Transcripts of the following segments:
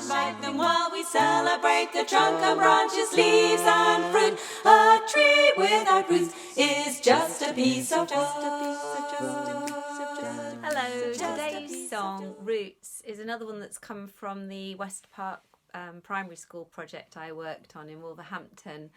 and bite them while we celebrate the trunk and branches, leaves and fruit. A tree without roots is just a piece of wood. Hello, today's song, Roots, is another one that's come from the West Park primary school project I worked on in Wolverhampton.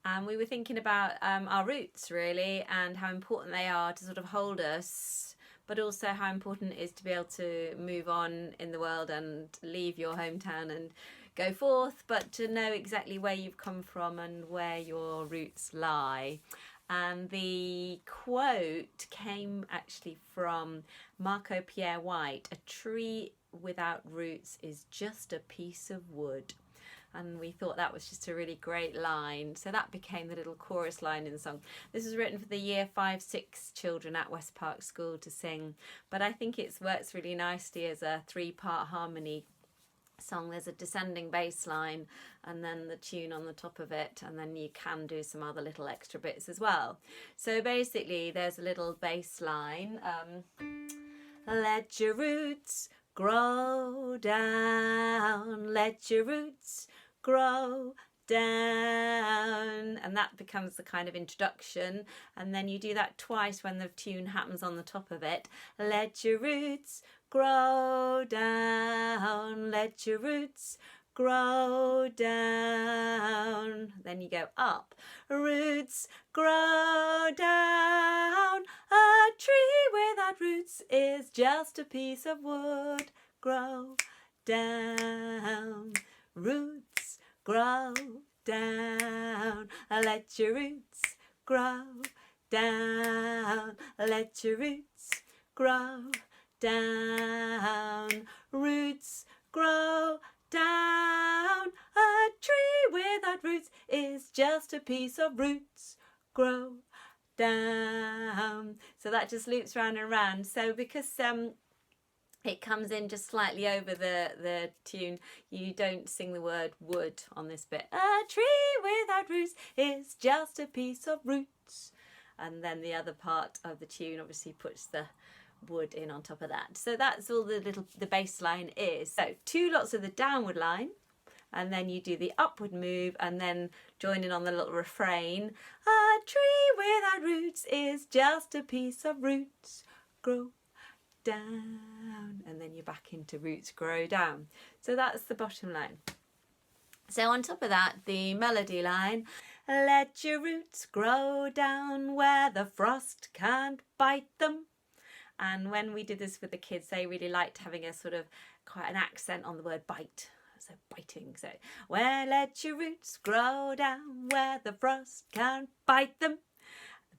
And we were thinking about our roots, really, and how important they are to sort of hold us, but also how important it is to be able to move on in the world and leave your hometown and go forth, but to know exactly where you've come from and where your roots lie. And the quote came actually from Marco Pierre White: "A tree without roots is just a piece of wood." And we thought that was just a really great line. So that became the little chorus line in the song. This was written for the year 5-6 children at West Park School to sing. But I think it works really nicely as a 3-part harmony song. There's a descending bass line and then the tune on the top of it, and then you can do some other little extra bits as well. So basically there's a little bass line. Let your roots grow down, let your roots grow down, and that becomes the kind of introduction, and then you do that twice when the tune happens on the top of it. Let your roots grow down, let your roots grow down. Then you go up. Roots grow down. A tree without roots is just a piece of wood. Grow down. Roots grow down. Let your roots grow down. Let your roots grow down. Roots grow down. A tree without roots is just a piece of roots. Grow down. So that just loops round and round. So because it comes in just slightly over the tune, you don't sing the word wood on this bit. A tree without roots is just a piece of roots. And then the other part of the tune obviously puts the wood in on top of that. So that's all the bass line is. So 2 lots of the downward line, and then you do the upward move, and then join in on the little refrain. A tree without roots is just a piece of roots. Grow down, and then you're back into roots grow down. So that's the bottom line. So on top of that, the melody line: let your roots grow down where the frost can't bite them. And when we did this with the kids, they really liked having a sort of quite an accent on the word bite. So biting. So where let your roots grow down where the frost can't bite them,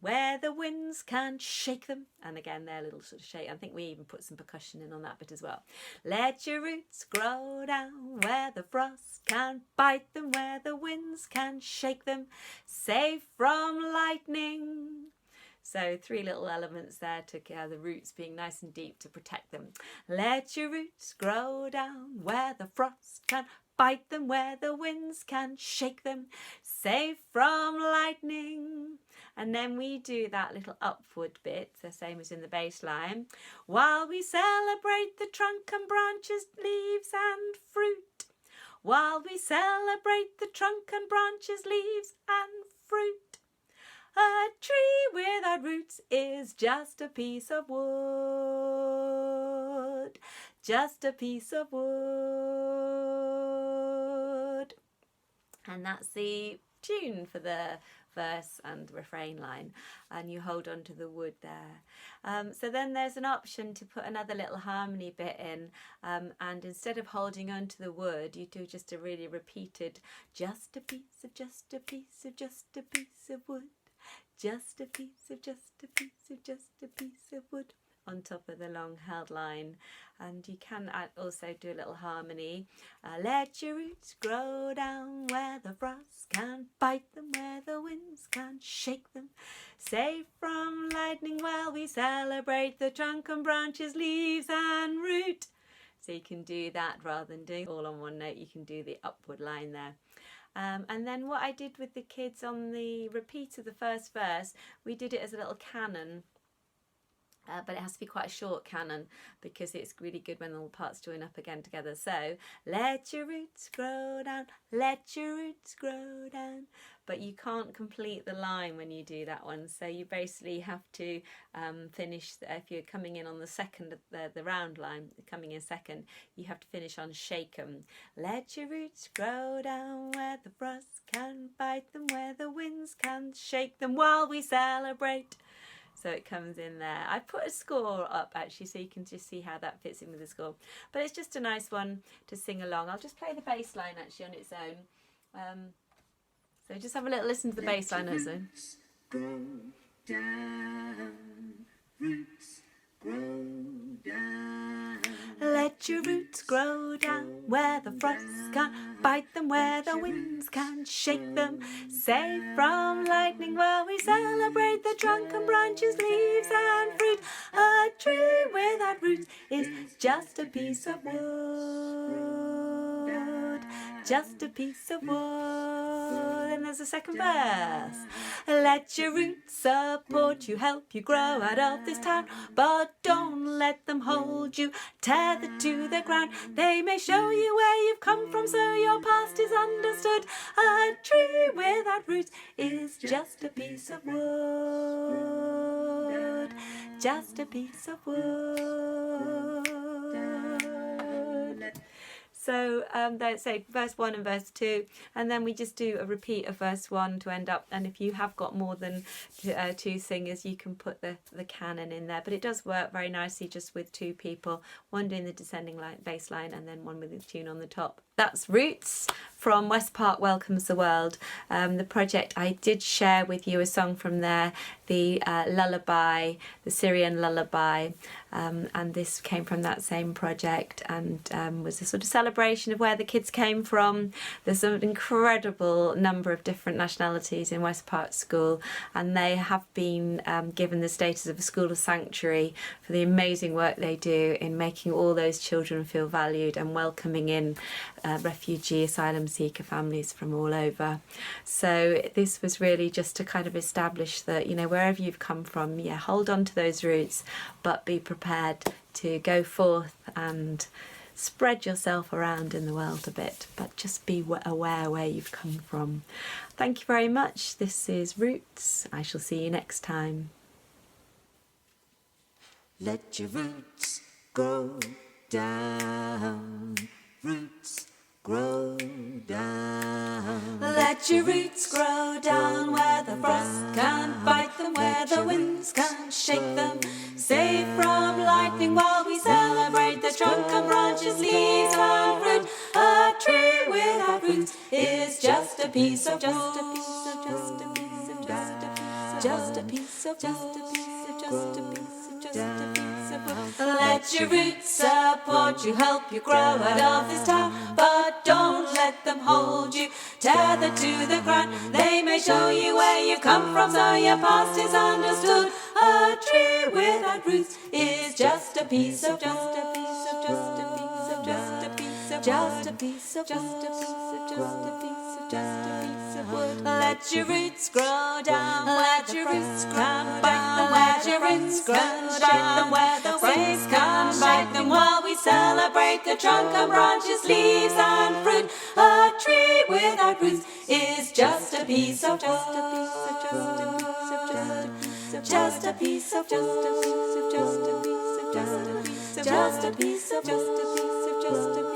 where the winds can't shake them. And again, they're a little sort of shake. I think we even put some percussion in on that bit as well. Let your roots grow down where the frost can't bite them, where the winds can't shake them, safe from lightning. So 3 little elements there to the roots being nice and deep to protect them. Let your roots grow down where the frost can bite them, where the winds can shake them, safe from lightning. And then we do that little upward bit, the same as in the bass line. While we celebrate the trunk and branches, leaves and fruit. While we celebrate the trunk and branches, leaves and fruit. A tree without roots is just a piece of wood. Just a piece of wood. And that's the tune for the verse and refrain line, and you hold on to the wood there. So then there's an option to put another little harmony bit in, and instead of holding on to the wood, you do just a really repeated just a piece of, just a piece of, just a piece of wood. Just a piece of, just a piece of, just a piece of wood on top of the long held line. And you can also do a little harmony. Let your roots grow down where the frost can't bite them, where the winds can't shake them, safe from lightning while we celebrate the trunk and branches, leaves and root. So you can do that rather than doing all on one note. You can do the upward line there. And then what I did with the kids on the repeat of the first verse, we did it as a little canon. But it has to be quite a short canon because it's really good when all the parts join up again together. So, let your roots grow down, let your roots grow down. But you can't complete the line when you do that one. So you basically have to finish, if you're coming in on the second, the round line, coming in second, you have to finish on shake 'em. Let your roots grow down where the frost can bite them, where the winds can shake them while we celebrate. So it comes in there. I put a score up actually so you can just see how that fits in with the score. But it's just a nice one to sing along. I'll just play the bass line actually on its own. So just have a little listen to the bass line on its own. Grow down, roots grow down. Let your roots grow down where the frost can bite them, where the winds can shake them. Safe from lightning while we celebrate the trunk and branches, leaves and fruit. A tree without roots is just a piece of wood, just a piece of wood. And there's a second verse. Let your roots support you, help you grow out of this town, but don't let them hold you tethered to the ground. They may show you where you've come from, so your past is understood. A tree without roots is just a piece of wood, just a piece of wood. So they say verse 1 and verse 2, and then we just do a repeat of verse 1 to end up. And if you have got more than two singers, you can put the canon in there. But it does work very nicely just with two people, one doing the descending bass line and then one with the tune on the top. That's Roots from West Park Welcomes the World. The project, I did share with you a song from there, the lullaby, the Syrian lullaby, and this came from that same project and was a sort of celebration of where the kids came from. There's an incredible number of different nationalities in West Park School, and they have been given the status of a school of sanctuary for the amazing work they do in making all those children feel valued and welcoming in refugee asylum seeker families from all over. So this was really just to kind of establish that, you know, wherever you've come from, yeah, hold on to those roots, but be prepared to go forth and spread yourself around in the world a bit, but just be aware where you've come from. Thank you very much. This is Roots. I shall see you next time. Let your roots grow down, roots grow down. Let your roots grow down where the frost can bite them, where the winds can shake them. Safe from lightning while we celebrate the trunk and branches, leaves and fruit. A tree without roots is just a piece of wood, just a piece of, just a piece of, just a piece of, just a piece of, just a piece of, just a piece of, just a piece of wood. Let your roots support you, help you grow out of this town, but don't let them hold you tethered to the ground. They may show you where you come from, so your past is understood. A tree without roots is just a piece of, just a piece of, just a piece of, just a piece of, just a piece of, just a piece of, just a piece of, just a piece of wood. Let your roots grow down, let your roots grow down, let your roots grow down, where the waves can bite them while we celebrate the trunk and branches, leaves and fruit. A tree without roots is just a piece of, just a piece of, just a piece of, just a piece of, just a piece of, just a piece of, just a piece of, just a piece of, just a piece of, just a piece of, just a piece of.